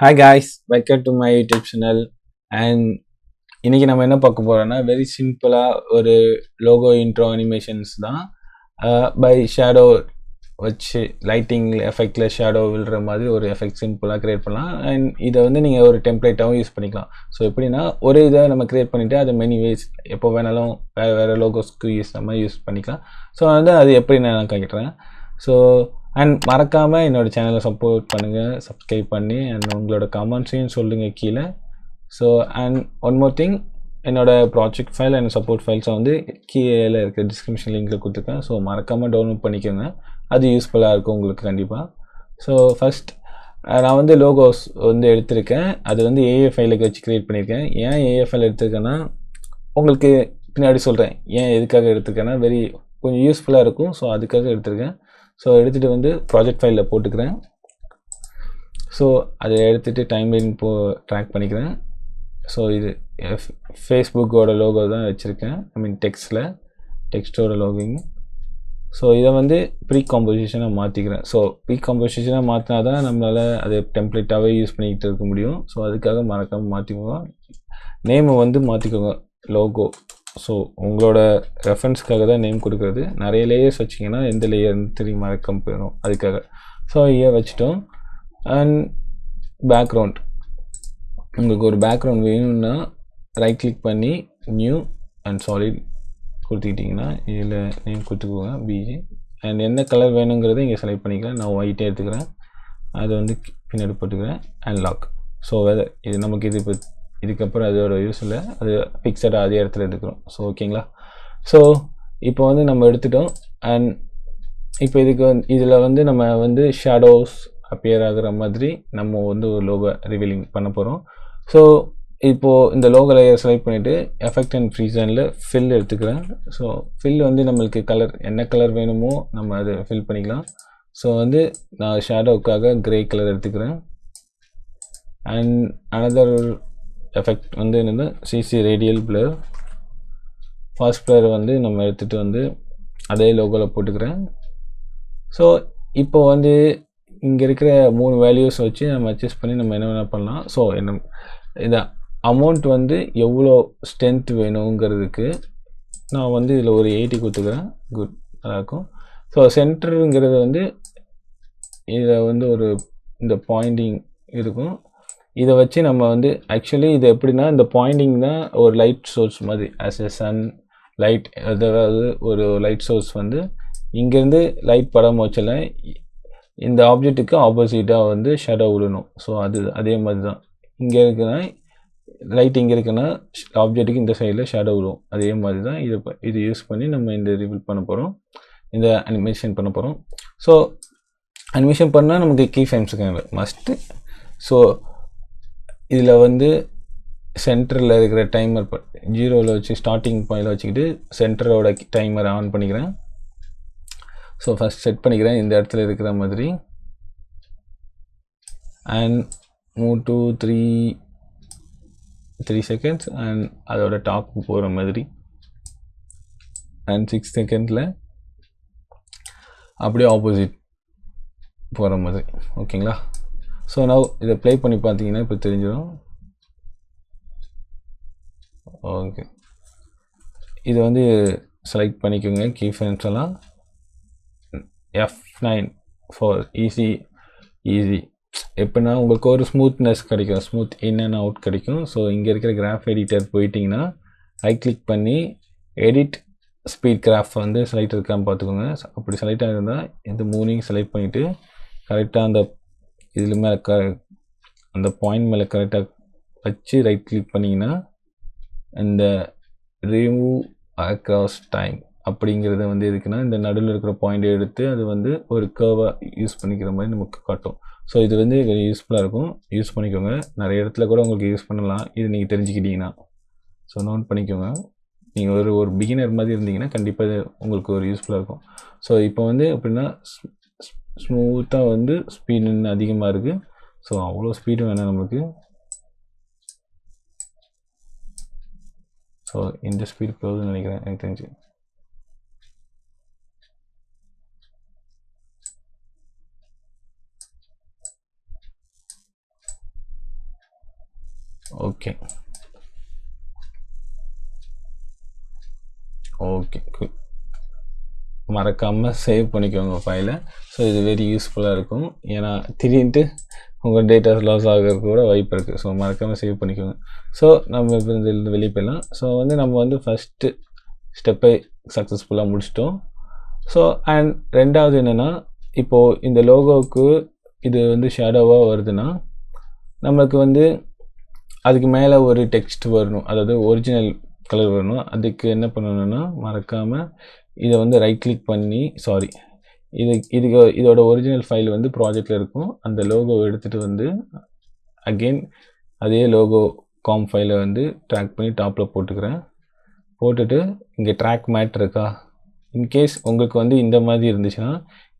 Hi guys, welcome to my YouTube channel. And இன்னைக்கு நம்ம என்ன பார்க்க போறோம்னா வெரி சிம்பிளா ஒரு லோகோ இன்ட்ரோ அனிமேஷன்ஸ் தான் பை ஷேடோ வச்சு லைட்டிங் எஃபெக்ட்ல ஷேடோ விழுற மாதிரி ஒரு எஃபெக்ட் சிம்பிளாக கிரியேட் பண்ணலாம். அண்ட் இதை வந்து நீங்கள் ஒரு டெம்ப்ளேட்டாகவும் யூஸ் பண்ணிக்கலாம். ஸோ எப்படின்னா ஒரு இதை நம்ம கிரியேட் பண்ணிவிட்டு அதை மெனி வேஸ் எப்போ வேணாலும் வேறு லோகோஸ்க்கு யூஸ் பண்ணிக்கலாம். ஸோ வந்து அது எப்படி நான் காட்டுறேன். ஸோ அண்ட் மறக்காமல் என்னோடய சேனலை சப்போர்ட் பண்ணுங்கள், சப்ஸ்கிரைப் பண்ணி அண்ட் உங்களோட கமெண்ட்ஸையும் சொல்லுங்கள் கீழே. So and one more thing, என்னோடய ப்ராஜெக்ட் ஃபைல் அண்ட் சப்போர்ட் ஃபைல்ஸை வந்து கீழே இருக்க டிஸ்கிரிப்ஷன் லிங்கில் கொடுத்துருக்கேன். ஸோ மறக்காமல் டவுன்லோட் பண்ணிக்கோங்க, அது யூஸ்ஃபுல்லாக இருக்கும் உங்களுக்கு கண்டிப்பாக. ஸோ ஃபஸ்ட் நான் வந்து லோகோஸ் வந்து எடுத்திருக்கேன். அது வந்து ஏஏ ஃபைலுக்கு வச்சு க்ரியேட் பண்ணியிருக்கேன். ஏன் ஏஏ ஃபைல் எடுத்திருக்கேன்னா உங்களுக்கு பின்னாடி சொல்கிறேன் ஏன் எதுக்காக எடுத்திருக்கேன்னா கொஞ்சம் யூஸ்ஃபுல்லாக இருக்கும். ஸோ அதுக்காக எடுத்திருக்கேன். ஸோ எடுத்துகிட்டு வந்து ப்ராஜெக்ட் ஃபைலில் போட்டுக்கிறேன். ஸோ அதை எடுத்துகிட்டு டைம்லைன் ட்ராக் பண்ணிக்கிறேன். ஸோ இது ஃபேஸ்புக்கோட லோகோ தான் வச்சுருக்கேன், ஐ மீன் டெக்ஸ்டோட லோகிங். ஸோ இதை வந்து ப்ரீ காம்போசிஷனாக மாற்றிக்கிறேன். ஸோ ப்ரீ காம்போசிஷனாக மாற்றினா தான் நம்மளால் அதை டெம்ப்ளேட்டாகவே யூஸ் பண்ணிக்கிட்டு இருக்க முடியும். ஸோ அதுக்காக மறக்காமல் மாற்றிக்கோங்க. நேமை வந்து மாற்றிக்கோங்க லோகோ. ஸோ உங்களோட ரெஃபரன்ஸ்க்காக தான் நேம் கொடுக்குறது. நிறைய லேயர்ஸ் வச்சிங்கன்னா எந்த லேயர்னு தெரியும் மறக்காம போயிடும், அதுக்காக. ஸோ இதை வச்சிட்டோம். அண்ட் பேக்ரவுண்ட், உங்களுக்கு ஒரு பேக்ரவுண்ட் வேணும்னா ரைட் கிளிக் பண்ணி நியூ அண்ட் சாலிட் கொடுத்துக்கிட்டிங்கன்னா இதில் நேம் கொடுத்துக்கோங்க பிஜி. அண்ட் என்ன கலர் வேணுங்கிறத இங்கே செலக்ட் பண்ணிக்கலாம். நான் ஒயிட்டே எடுத்துக்கிறேன், அதை வந்து பின்னாடி போட்டுக்கிறேன். And lock. ஸோ இது நமக்கு இது இப்போ இதுக்கப்புறம் அதோட யூஸ் இல்லை, அது ஃபிக்ஸடாக அதே இடத்துல எடுக்கிறோம். ஸோ ஓகேங்களா. ஸோ இப்போ வந்து நம்ம எடுத்துட்டோம். அண்ட் இப்போ இதில் வந்து நம்ம வந்து ஷேடோஸ் அப்பியர் ஆகிற மாதிரி நம்ம வந்து ஒரு லோகோ ரிவீலிங் பண்ண போகிறோம். ஸோ இப்போது இந்த லோகோ லேயர் செலக்ட் பண்ணிவிட்டு எஃபெக்ட் அண்ட் ஃப்ரீசனில் ஃபில் எடுத்துக்கிறேன். ஸோ ஃபில் வந்து நம்மளுக்கு கலர் என்ன கலர் வேணுமோ நம்ம அதை ஃபில் பண்ணிக்கலாம். ஸோ வந்து நான் ஷேடோவுக்காக கிரே கலர் எடுத்துக்கிறேன். அண்ட் அனதர் எஃபெக்ட் வந்து என்னென்னா CC radial blur. Fast blur வந்து நம்ம எடுத்துகிட்டு வந்து அதே லோகோவில் போட்டுக்கிறேன். ஸோ இப்போ வந்து இங்கே இருக்கிற 3 வேல்யூஸ் வச்சு நம்ம அட்ஜஸ்ட் பண்ணி நம்ம என்ன வேணால் பண்ணலாம். ஸோ இந்த அமௌண்ட் வந்து எவ்வளோ ஸ்ட்ரென்த் வேணுங்கிறதுக்கு நான் வந்து இதில் ஒரு 80 கொடுத்துக்கிறேன். குட், நல்லாயிருக்கும். ஸோ சென்டருங்கிறது வந்து இதில் வந்து இந்த பாயிண்டிங் இருக்கும். இதை வச்சு நம்ம வந்து ஆக்சுவலி இது எப்படின்னா இந்த பாயிண்டிங் தான் ஒரு லைட் சோர்ஸ் மாதிரி, ஆஸ் எ சன் லைட், அதாவது ஒரு லைட் சோர்ஸ் வந்து இங்கேருந்து லைட் படம் வச்சல இந்த ஆப்ஜெக்ட்டுக்கு ஆப்போசிட்டாக வந்து ஷேடோ விடணும். ஸோ அதே மாதிரி தான் இங்கே இருக்குன்னா லைட் இங்கே இருக்குன்னா ஆப்ஜெக்ட்டுக்கு இந்த சைடில் ஷேடோ விடும். அதே மாதிரி தான் இது யூஸ் பண்ணி நம்ம இந்த ரிவீல் பண்ண போகிறோம், இந்த அனிமேஷன் பண்ண போகிறோம். ஸோ அனிமேஷன் பண்ணால் நமக்கு கீ ஃப்ரேம்ஸ் இருக்காங்க மஸ்ட்டு. ஸோ இதில் வந்து சென்டரில் இருக்கிற டைமர் 0ல் வச்சு ஸ்டார்டிங் பாயிண்டில் வச்சுக்கிட்டு சென்டரோட டைமரை ஆன் பண்ணிக்கிறேன். ஸோ ஃபஸ்ட் செட் பண்ணிக்கிறேன் இந்த இடத்துல இருக்கிற மாதிரி. And move to 3 seconds and அதோட டாப் போகிற மாதிரி. அண்ட் 6 செகண்டில் அப்படியே ஆப்போசிட் போகிற மாதிரி. ஓகேங்களா. ஸோ நான் இதை ப்ளே பண்ணி பார்த்தீங்கன்னா இப்போ தெரிஞ்சிடும். ஓகே, இது வந்து செலக்ட் பண்ணிக்கோங்க கீ ஃப்ரேம்ஸ் எல்லாம். F9 for easy. எப்படின்னா உங்களுக்கு ஒரு ஸ்மூத்னஸ் கிடைக்கும், ஸ்மூத் இன் அண்ட் அவுட் கிடைக்கும். ஸோ இங்கே இருக்கிற கிராஃப் எடிட்டர் போயிட்டிங்கன்னா ரைட் கிளிக் பண்ணி எடிட் ஸ்பீட் கிராஃப் வந்து செலக்ட் இருக்கான்னு பார்த்துக்கோங்க. அப்படி செலக்ட் ஆகிருந்தால் இந்த மூணையும் செலக்ட் பண்ணிவிட்டு கரெக்டாக அந்த இதில் மேலே அந்த பாயிண்ட் மேலே கரெக்டாக வச்சு ரைட் கிளிக் பண்ணிங்கன்னா இந்த ரிமூவ் அக்ராஸ் டைம் அப்படிங்கிறத வந்து எதுக்குன்னா இந்த நடுவில் இருக்கிற பாயிண்டை எடுத்து அது வந்து ஒரு கர்வாக யூஸ் பண்ணிக்கிற மாதிரி நமக்கு காட்டும். ஸோ இது வந்து வெரி யூஸ்ஃபுல்லாக இருக்கும், யூஸ் பண்ணிக்கோங்க. நிறைய இடத்துல கூட உங்களுக்கு யூஸ் பண்ணலாம், இது நீங்கள் தெரிஞ்சுக்கிட்டீங்கன்னா. ஸோ நோட் பண்ணிக்கோங்க. நீங்கள் ஒரு பிகினர் மாதிரி இருந்தீங்கன்னா கண்டிப்பாக இது உங்களுக்கு ஒரு யூஸ்ஃபுல்லாக இருக்கும். ஸோ இப்போ வந்து எப்படின்னா ஸ்மூத்தாக வந்து ஸ்பீடு அதிகமாக இருக்குது. ஸோ அவ்வளோ ஸ்பீடு வேணாம் நம்மளுக்கு. ஸோ இந்த ஸ்பீடு போகுதுன்னு நினைக்கிறேன் எனக்கு தெரிஞ்சு. Okay okay good. மறக்காமல் சேவ் பண்ணிக்கோங்க ஃபைலை. ஸோ இது வெரி யூஸ்ஃபுல்லாக இருக்கும். ஏன்னா திடீர்னு உங்கள் டேட்டாஸ் லாஸ் ஆகிறதுக்கு கூட வாய்ப்பு இருக்குது. ஸோ மறக்காமல் சேவ் பண்ணிக்கோங்க. ஸோ நம்ம இப்போ இதில் வெளியே போயிடலாம். ஸோ வந்து நம்ம வந்து ஃபஸ்ட்டு ஸ்டெப்பை சக்ஸஸ்ஃபுல்லாக முடிச்சிட்டோம். ஸோ அண்ட் ரெண்டாவது என்னென்னா, இப்போது இந்த லோகோவுக்கு இது வந்து ஷேடோவாக வருதுன்னா நம்மளுக்கு வந்து அதுக்கு மேலே ஒரு டெக்ஸ்ட் வரணும், அதாவது ஒரிஜினல் கலர் வரணும். அதுக்கு என்ன பண்ணணும்னா, மறக்காமல் இதை வந்து ரைட் கிளிக் பண்ணி, சாரி இதோட ஒரிஜினல் ஃபைல் வந்து ப்ராஜெக்டில் இருக்கும். அந்த லோகோ எடுத்துகிட்டு வந்து அகெயின் அதே லோகோ காம் ஃபைலை வந்து ட்ராக் பண்ணி டாப்பில் போட்டுக்கிறேன். போட்டுட்டு இங்கே ட்ராக் மேட் இருக்கா, இன்கேஸ் உங்களுக்கு வந்து இந்த மாதிரி இருந்துச்சுன்னா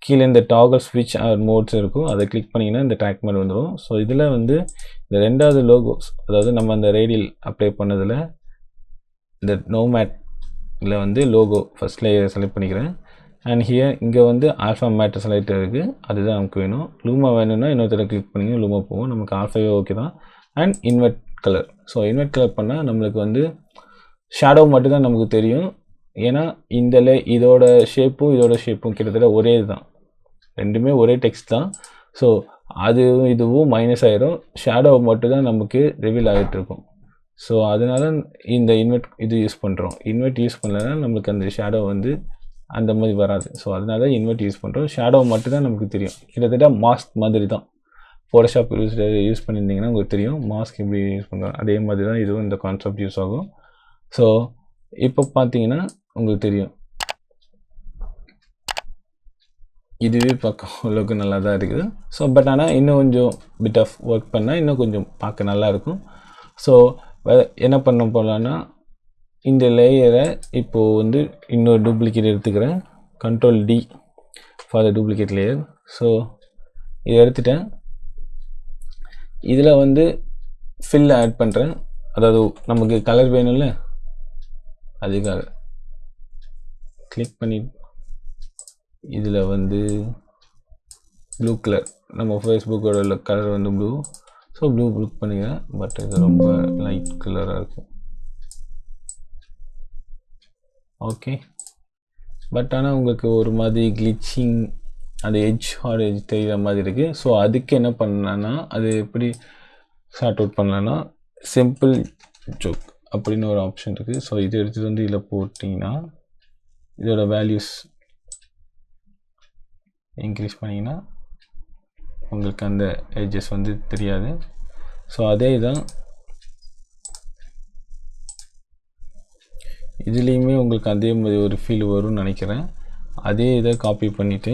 கீழே இந்த டாகல் ஸ்விட்ச் ஆர் மோட்ஸ் இருக்கும், அதை கிளிக் பண்ணிங்கன்னா இந்த ட்ராக் மேட் வந்துடும். ஸோ இதில் வந்து இந்த ரெண்டாவது லோகோஸ், அதாவது நம்ம அந்த ரேடியல் அப்ளை பண்ணதில் இந்த நோமேட்டில் வந்து லோகோ ஃபஸ்ட் லேயரை செலக்ட் பண்ணிக்கிறேன். அண்ட் ஹியர் இங்கே வந்து ஆல்ஃபா மேட்டர் செலக்ட் இருக்குது, அதுதான் நமக்கு வேணும். லூமா வேணும்னா இன்னொருத்தர கிளிக் பண்ணிங்கன்னா லூமா போகும். நமக்கு ஆல்ஃபாவே ஓகே தான். And invert colour. So invert colour பண்ணால் நம்மளுக்கு வந்து ஷேடோ மட்டும்தான் நமக்கு தெரியும். ஏன்னா இதோட ஷேப்பும் கிட்டத்தட்ட ஒரே தான், ரெண்டுமே ஒரே டெக்ஸ்ட் தான். ஸோ இதுவும் மைனஸ் ஆகிடும், ஷேடோ மட்டும்தான் நமக்கு ரிவீல் ஆகிட்டுருக்கும். ஸோ அதனால் இந்த இது யூஸ் பண்ணுறோம். இன்வெர்ட் யூஸ் பண்ணலைன்னா நம்மளுக்கு அந்த ஷேடோ வந்து அந்த மாதிரி வராது. ஸோ அதனால இன்வெர்ட் யூஸ் பண்ணுறோம். ஷேடோ மட்டும்தான் நமக்கு தெரியும். கிட்டத்தட்ட மாஸ்க் மாதிரி தான். ஃபோட்டோஷாப் யூஸ் பண்ணியிருந்தீங்கன்னா உங்களுக்கு தெரியும் மாஸ்க் எப்படி யூஸ் பண்ணுறோம். அதே மாதிரி தான் இதுவும் இந்த கான்செப்ட் யூஸ் ஆகும். ஸோ இப்போ பார்த்தீங்கன்னா உங்களுக்கு தெரியும், இதுவே பார்க்க அளவுக்கு நல்லா தான் இருக்குது. ஸோ பட் ஆனால் இன்னும் கொஞ்சம் பிட் ஆஃப் ஒர்க் பண்ணால் இன்னும் கொஞ்சம் பார்க்க நல்லாயிருக்கும். ஸோ என்ன பண்ண போகலான்னா, இந்த லேயரை இப்போது வந்து இன்னொரு டூப்ளிகேட் எடுத்துக்கிறேன். Control D for the duplicate layer. So இதை எடுத்துட்டேன். இதில் வந்து ஃபில் ஆட் பண்ணுறேன், அதாவது நமக்கு கலர் வேணும்ல, அதுக்காக கிளிக் பண்ணி இதில் வந்து ப்ளூ கலர், நம்ம ஃபேஸ்புக்கோட கலர் வந்து ப்ளூ. ஸோ ப்ளூ கிளிக் பண்ணிக்கிறேன். பட் இது ரொம்ப லைட் கலராக இருக்கும். ஓகே, பட் ஆனால் உங்களுக்கு ஒரு மாதிரி கிளிச்சிங், அந்த எட்ஜ் தெரிகிற மாதிரி இருக்குது. ஸோ அதுக்கு என்ன பண்ணலான்னா, அது எப்படி சார்ட் அவுட் பண்ணலான்னா, சிம்பிள் ஜோக் அப்படின்னு ஒரு ஆப்ஷன் இருக்குது. ஸோ இது எடுத்துகிட்டு வந்து இதில் போட்டிங்கன்னா இதோட வேல்யூஸ் இன்க்ரீஸ் பண்ணிங்கன்னா உங்களுக்கு அந்த எட்ஜஸ் வந்து தெரியாது. ஸோ அதே தான் இதுலேயுமே உங்களுக்கு அதே மாதிரி ஒரு ஃபீல் வரும்னு நினைக்கிறேன். அதே இதை காப்பி பண்ணிவிட்டு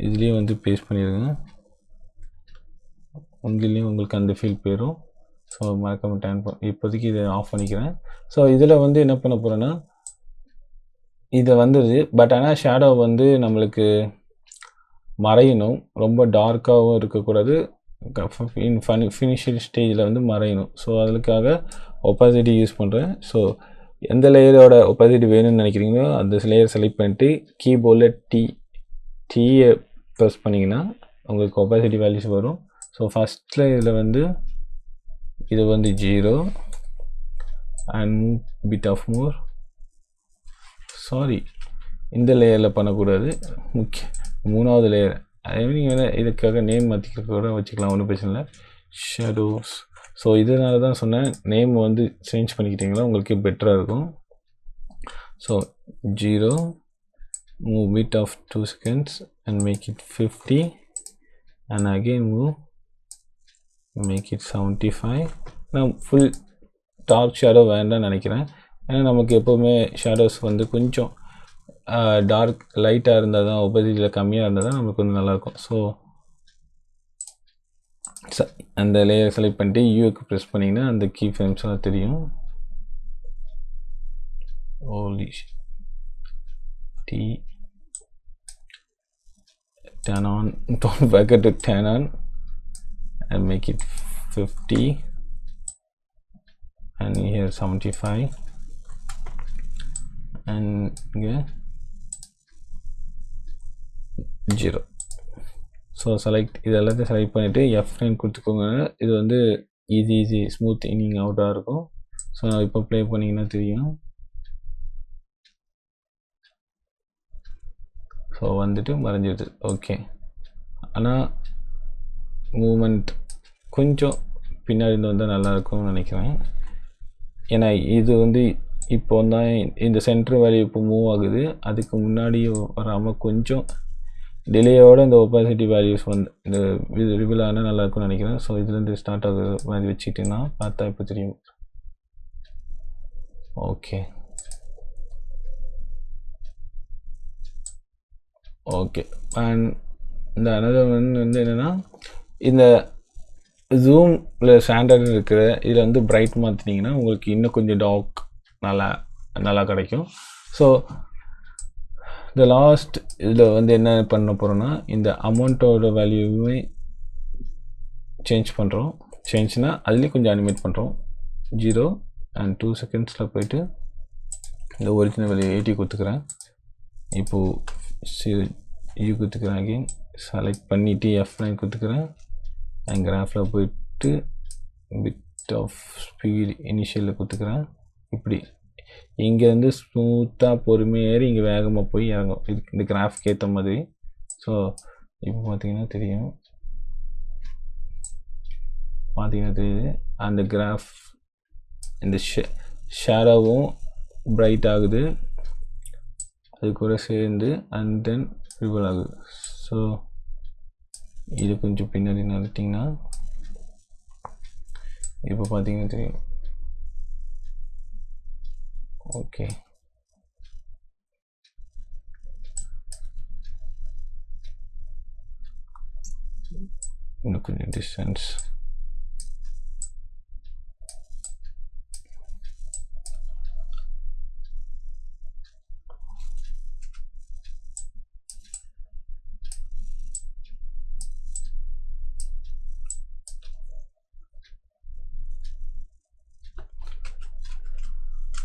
இதுலேயே வந்து பேஸ்ட் பண்ணிடுங்க. உங்களையும் உங்களுக்கு அந்த ஃபீல் போயிடும். ஸோ மறக்காமல் இப்போதைக்கு இதை ஆஃப் பண்ணிக்கிறேன். ஸோ இதில் வந்து என்ன பண்ண போகிறேன்னா, இதை வந்துடுது. பட் ஆனால் ஷேடோ வந்து நம்மளுக்கு மறையணும், ரொம்ப டார்க்காகவும் இருக்கக்கூடாது, ஃபினிஷிங் ஸ்டேஜில் வந்து மறையணும். ஸோ அதுக்காக ஒப்பாசிட்டி யூஸ் பண்ணுறேன். ஸோ எந்த லேயரோட ஒப்பாசிட்டி வேணும்னு நினைக்கிறீங்களோ அந்த லேயர் செலக்ட் பண்ணிட்டு கீபோர்டில் டீயை ப்ரெஸ் பண்ணிங்கன்னா உங்களுக்கு ஒப்பாசிட்டி வேல்யூஸ் வரும். ஸோ ஃபஸ்ட்டில் இதில் வந்து இது வந்து 0 and bit of more, sorry இந்த லேயரில் பண்ணக்கூடாது, மூணாவது லேயர். அதே மாதிரி நீங்கள் இதுக்காக நேம் மாற்றிக்க கூட வச்சுக்கலாம், ஒன்றும் பிரச்சனை இல்லை. ஷேடோஸ். ஸோ இதனால தான் சொன்னேன், நேம் வந்து சேஞ்ச் பண்ணிக்கிட்டிங்களா உங்களுக்கு பெட்டராக இருக்கும். So 0, move bit of 2 seconds and make it 50 and again make it 75. நான் ஃபுல் டார்க் ஷேடோ வேண்டாம்னு நினைக்கிறேன். ஏன்னா நமக்கு எப்போவுமே ஷேடோஸ் வந்து கொஞ்சம் டார்க் லைட்டாக இருந்தால் தான், ஒப்பாசிட்டியில் கம்மியாக இருந்தால் தான் நமக்கு வந்து நல்லாயிருக்கும். ஸோ அந்த லேயர் செலக்ட் பண்ணிட்டு யூக்கு ப்ரெஸ் பண்ணிங்கன்னா அந்த கீ ஃப்ரேம்ஸ்லாம் தெரியும். ஓலி turn on, don't forget to turn on and make it 50 and here 75 and here 0. So இதெல்லாத்தையும் செலக்ட் பண்ணிவிட்டு F9 கொடுத்துக்கோங்க. இது வந்து ஈஸி ஸ்மூத் இனிங் அவுட்டாக இருக்கும். ஸோ இப்போ ப்ளே பண்ணிங்கன்னா தெரியும். ஸோ வந்துட்டு மறைஞ்சிடுது. ஓகே, ஆனால் மூமெண்ட் கொஞ்சம் பின்னாடி இருந்து வந்தால் நல்லாயிருக்கும்னு நினைக்கிறேன். ஏன்னா இது வந்து இப்போ தான் இந்த சென்ட்ரு வேல்யூ இப்போ மூவ் ஆகுது. அதுக்கு முன்னாடி வராமல் கொஞ்சம் டிலேயோடு இந்த ஒப்பாசிட்டி வேல்யூஸ் வந்து இந்த ரிவீல் ஆனால் நல்லாயிருக்கும்னு நினைக்கிறேன். ஸோ இதுலேருந்து ஸ்டார்ட் ஆகுது மாதிரி வச்சுக்கிட்டிங்கன்னா பார்த்தா இப்போ தெரியும். ஓகே அண்ட் இந்த அனதர் ஒன் வந்து என்னென்னா, இந்த ஜூமில் ஸ்டாண்டர்ட் இருக்கிற இதில் வந்து பிரைட் மாற்றினீங்கன்னா உங்களுக்கு இன்னும் கொஞ்சம் டார்க் நல்லா கிடைக்கும். ஸோ இந்த லாஸ்ட் இதில் வந்து என்ன பண்ண போகிறோன்னா, இந்த அமௌண்ட்டோட வேல்யூவே சேஞ்ச் பண்ணுறோம். சேஞ்ச்னா அதுலேயும் கொஞ்சம் அனிமேட் பண்ணுறோம். 0 and 2 seconds போயிட்டு இந்த ஒரிஜினல் வேல்யூ 80 கொடுத்துக்கிறேன். இப்போது இது கொடுத்துக்கிறேன். அகெயின் செலக்ட் பண்ணிவிட்டு F9 கொடுத்துக்கிறேன். அண்ட் கிராஃபில் போயிட்டு பிட் ஆஃப் ஸ்பீட் இனிஷியலில் கொடுத்துக்கிறேன். இப்படி இங்கேருந்து ஸ்மூத்தாக பொறுமையாக ஏறி இங்கே வேகமாக போய் இறங்கும். இதுக்கு இந்த கிராஃப்க்கு ஏற்ற மாதிரி. ஸோ இப்போ பார்த்தீங்கன்னா தெரியுது அந்த கிராஃப் இந்த ஷேடோவும் பிரைட் ஆகுது, அது கூட சேர்ந்து அண்ட் தென் ரிவல் ஆகுது. ஸோ இது கொஞ்சம் பின்னாடி நடத்திங்கன்னா இப்போ பார்த்தீங்கன்னா தெரியும். ஓகே, இன்னும் கொஞ்சம் டிஸ்டன்ஸ்.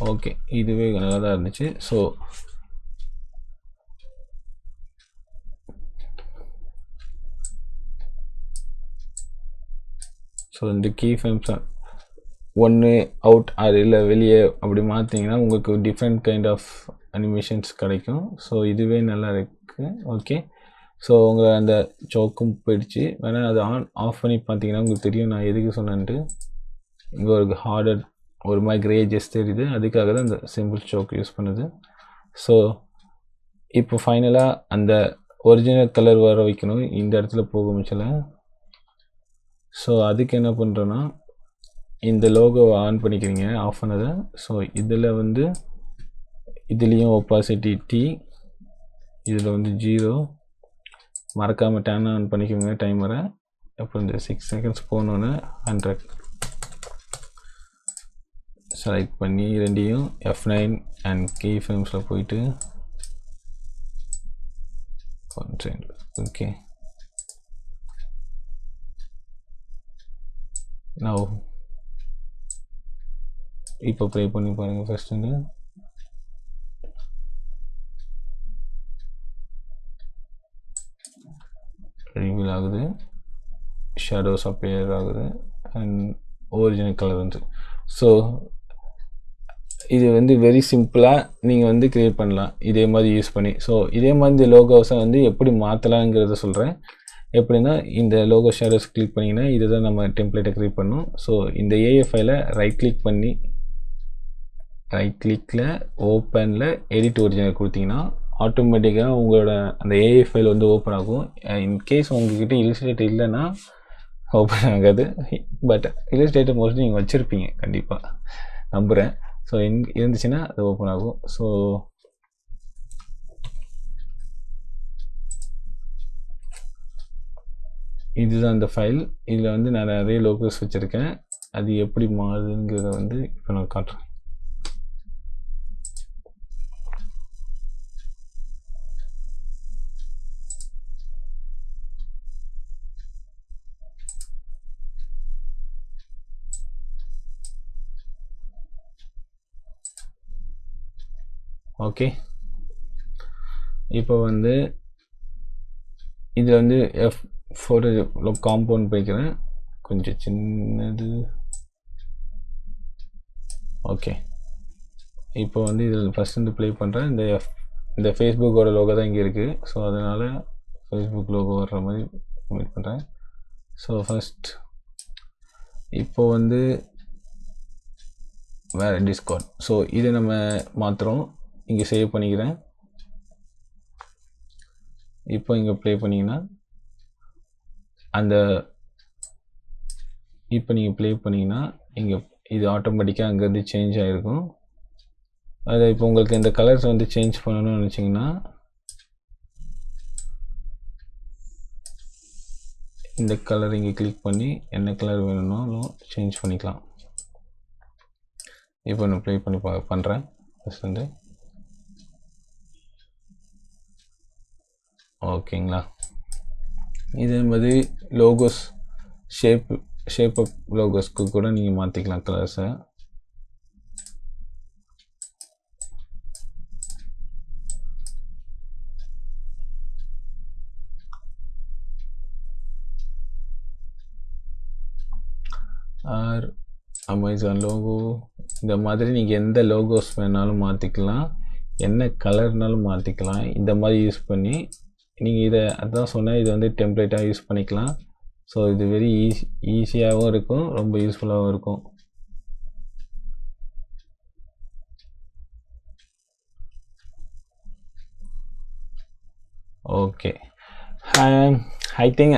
ஓகே, இதுவே நல்லா தான் இருந்துச்சு. ஸோ இந்த கீ ஃப்ரேம்ஸ் ஒன்று அவுட் அது இல்லை வெளியே அப்படி மாற்றிங்கன்னா உங்களுக்கு டிஃப்ரெண்ட் கைண்ட் ஆஃப் அனிமேஷன்ஸ் கிடைக்கும். ஸோ இதுவே நல்லா இருக்குது. ஓகே, ஸோ உங்களை அந்த சோக்கும் போயிடுச்சு. வேணால் அது ஆஃப் பண்ணி பார்த்தீங்கன்னா உங்களுக்கு தெரியும் நான் எதுக்கு சொன்னேன்ட்டு. இங்கே ஒரு ஹார்டர் ஒரு மாதிரி கிரே ஜெஸ்ட் தெரியுது, அதுக்காக தான் இந்த சிம்பிள் சோக் யூஸ் பண்ணுது. ஸோ இப்போ ஃபைனலாக அந்த ஒரிஜினல் கலர் வர வைக்கணும் இந்த இடத்துல போக மிச்சல. ஸோ அதுக்கு என்ன பண்ணுறோன்னா, இந்த லோகோவை ஆன் பண்ணிக்கிறீங்க ஆஃப் பண்ணதை. ஸோ இதில் வந்து இதுலேயும் ஒப்பாசிட்டி T, இதில் வந்து 0, மறக்காமல் டேன் ஆன் பண்ணிக்கோங்க டைமரை. அப்புறம் இந்த 6 seconds போனோன்னு 100 செலக்ட் பண்ணி ரெண்டையும் F9 அண்ட் கீ ஃப்ரேம்ஸில் போயிட்டு ஓகே. நான் இப்போ ப்ளே பண்ணி பாருங்கள். ஃபர்ஸ்ட் வந்து ரிவீல் ஆகுது, ஷேடோஸ் அப்பியர் ஆகுது அண்ட் ஒரிஜினல் கலர் வந்து. ஸோ இது வந்து வெரி சிம்பிளாக நீங்கள் வந்து க்ரியேட் பண்ணலாம் இதே மாதிரி யூஸ் பண்ணி. ஸோ இதே மாதிரி இந்த லோகோஸை வந்து எப்படி மாற்றலாங்கிறத சொல்கிறேன். எப்படின்னா, இந்த லோகோ ஷேடோஸ் கிளிக் பண்ணிங்கன்னா இதுதான் நம்ம டெம்ப்ளேட்டை க்ரியேட் பண்ணணும். ஸோ இந்த ஏஎஃப்ஐயில் ரைட் கிளிக் பண்ணி ரைட் கிளிக்கில் ஓப்பனில் எடிட் ஒரிஜினல் கொடுத்தீங்கன்னா ஆட்டோமேட்டிக்காக உங்களோட அந்த ஏஎஃப் ஃபைல் வந்து ஓப்பன் ஆகும். இன்கேஸ் உங்கள்கிட்ட இல்லஸ்ட்ரேட்டர் இல்லைன்னா ஓப்பன் ஆகாது. பட் இல்லஸ்ட்ரேட்டர் மோஸ்ட்லி நீங்கள் வச்சுருப்பீங்க கண்டிப்பாக நம்புகிறேன். ஸோ இருந்துச்சுன்னா அது ஓப்பன் ஆகும். ஸோ இதுதான் இந்த ஃபைல். இதில் வந்து நான் நிறைய லோகோஸ் வச்சுருக்கேன். அது எப்படி மாறுதுங்கிறத வந்து இப்போ நான் காட்டுறேன். ஓகே, இப்போ வந்து இதில் வந்து ஃபோட்டோ காம்பவுண்ட் போய்க்கிறேன். கொஞ்சம் சின்னது. ஓகே, இப்போ வந்து இதில் ஃபஸ்ட் வந்து ப்ளே பண்ணுறேன். இந்த ஃபேஸ்புக்கோட லோகோ தான் இங்கே இருக்குது. ஸோ அதனால் ஃபேஸ்புக் லோகோ வர்ற மாதிரி மீட் பண்ணுறேன். ஸோ ஃபஸ்ட் இப்போ வந்து வேறு டிஸ்கார்ட். ஸோ இதை நம்ம மாற்றுறோம். இங்கே சேவ் பண்ணிக்கிறேன். இப்போ இங்கே ப்ளே பண்ணிங்கன்னா இப்போ நீங்கள் ப்ளே பண்ணிங்கன்னா இங்கே இது ஆட்டோமேட்டிக்காக அங்கேருந்து சேஞ்ச் ஆகிருக்கும். அதை இப்போ உங்களுக்கு இந்த கலர்ஸ் வந்து சேஞ்ச் பண்ணணும்னு நினச்சிங்கன்னா இந்த கலர் இங்கே கிளிக் பண்ணி என்ன கலர் வேணும்னாலும் சேஞ்ச் பண்ணிக்கலாம். இப்போ நான் ப்ளே பண்ணி பண்ணுறேன். ஃபஸ்ட் வந்து ஓகேங்களா. இதே மாதிரி லோகோஸ் ஷேப் அப் லோகோஸ்க்கு கூட நீங்கள் மாற்றிக்கலாம் கலர்ஸை. ஆர் அமேசான் லோகோ இந்த மாதிரி நீங்கள் எந்த லோகோஸ் வேணாலும் மாற்றிக்கலாம், என்ன கலர்னாலும் மாற்றிக்கலாம். இந்த மாதிரி யூஸ் பண்ணி நீங்கள் இதை அதான் சொன்னேன், இது வந்து டெம்ப்ளேட்டாக யூஸ் பண்ணிக்கலாம். ஸோ இது வெரி ஈஸியாகவும் இருக்கும், ரொம்ப யூஸ்ஃபுல்லாகவும் இருக்கும். ஓகே,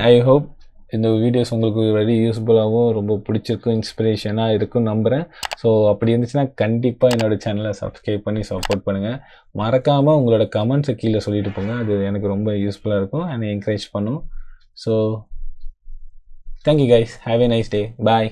ஐ ஹோப் இந்த வீடியோஸ் உங்களுக்கு வெரி யூஸ்ஃபுல்லாகவும் ரொம்ப பிடிச்சிருக்கும், இன்ஸ்பிரேஷனாக இருக்கும் நம்புகிறேன். ஸோ அப்படி இருந்துச்சுன்னா கண்டிப்பாக என்னோடய சேனலை சப்ஸ்கிரைப் பண்ணி சப்போர்ட் பண்ணுங்கள். மறக்காமல் உங்களோட கமெண்ட்ஸை கீழே சொல்லிட்டு போங்க, அது எனக்கு ரொம்ப யூஸ்ஃபுல்லாக இருக்கும், என்னை என்கரேஜ் பண்ணும். So thank you guys, have a nice day, bye.